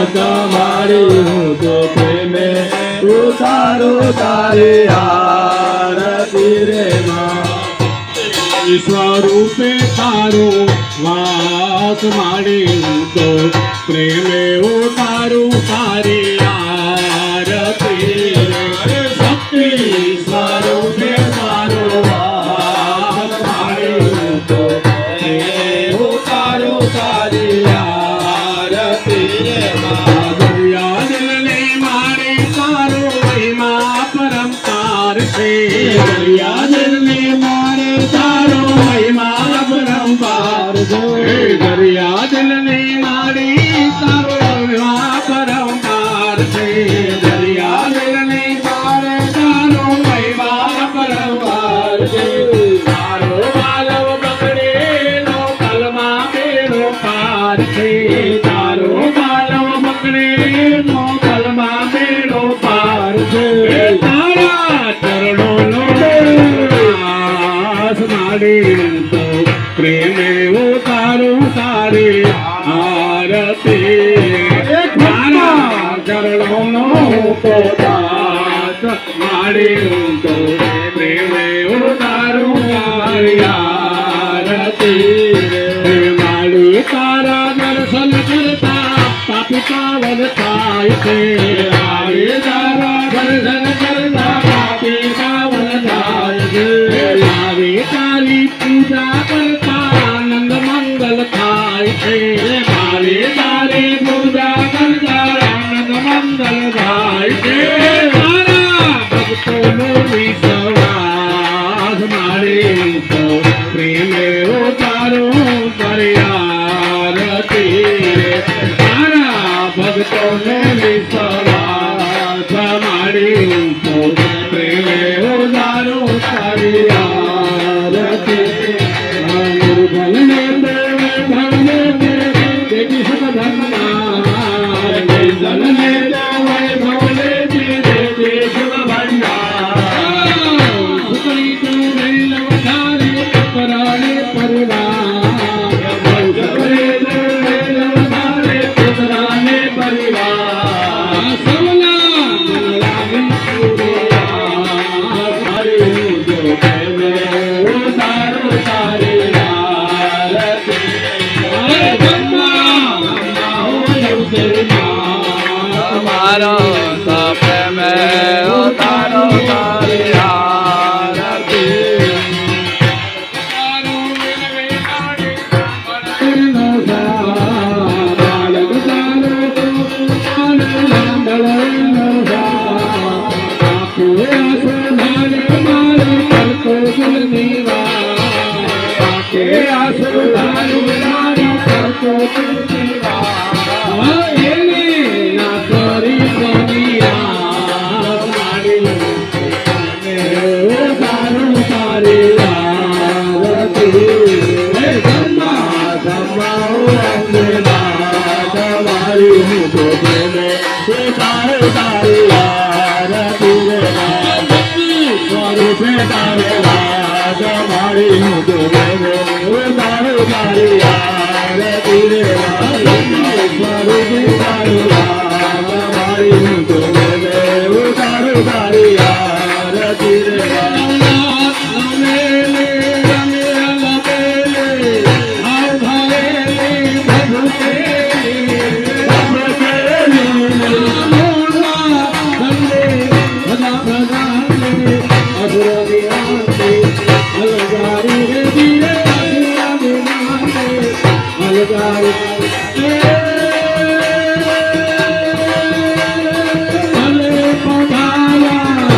તમારી હું તો પ્રેમે ઉતારો તારે આરતી રે માં સ્વરૂપે તારો વાસ માડી હું તો પ્રેમે ઉતારું તારી આરતી રે શક્તિ સ્વરૂપે તારો વાસ માડી હું તો પ્રેમે ઉતારો તારી આરતી રે માં દરિયા દિલને મારે તારો મહિમા પરમકાર છે દરિયા દિલને મારે તારો મહિમા પરંપાર છે દરિયા દિલને મારી તારો મહિમા પરમકાર છે દરિયા દિલને મારે તારો મહિમા પરંપાર છે તારો બાલવ બગડે નો કલમા બેડો પાર છે તારો બાલવ બગડે નો કલમા બેડો પાર છે તારા ચરણોનો દાસ માડી તો પ્રેમે ઉતારું તારી આરતી તારા ચરણોનો તો દાસ માડી તો પ્રેમે ઉતારું તારી આરતી માડી તારા દર્શન કરતા પાપી પાવન થાય છે મારે તારા દર્શન કરતા પાપી પાવન થાય છે મારી તારી પૂજા કરતા આનંદ મંગલ થાય છે મારે તારી પૂજા કરતા આનંદ મંગલ થાય છે તારા ભક્તોનો વિશ્વાસ મારી તો પ્રેમે ઉતારો તારી આરતી તારા ભક્તોને વિશ્વાસ મારી તો પ્રેમે ઉતારો તારી આરતી મુરગલને દેવે ભગને દેવી સદધન્ના જનને દેવે ભવને દેવી શુભ ભંડાર સુકરી તો વેલ વધારે પરાણે પરિવાર જગરે દેવે વધારે પુત્રાને પરિવાર સૌના લાગી મારી હું તો પ્રેમે ઉતારો તારી આરતી તમારો તો પ્રેમે ઉતારો તારી આરતી ભલે પધારા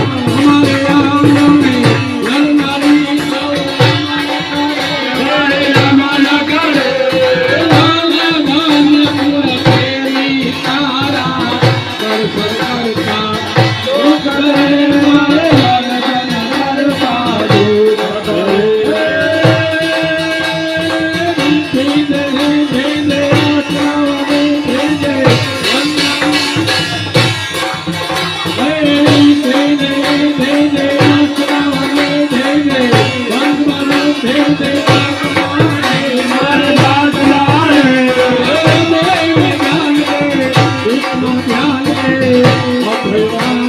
ભગવાન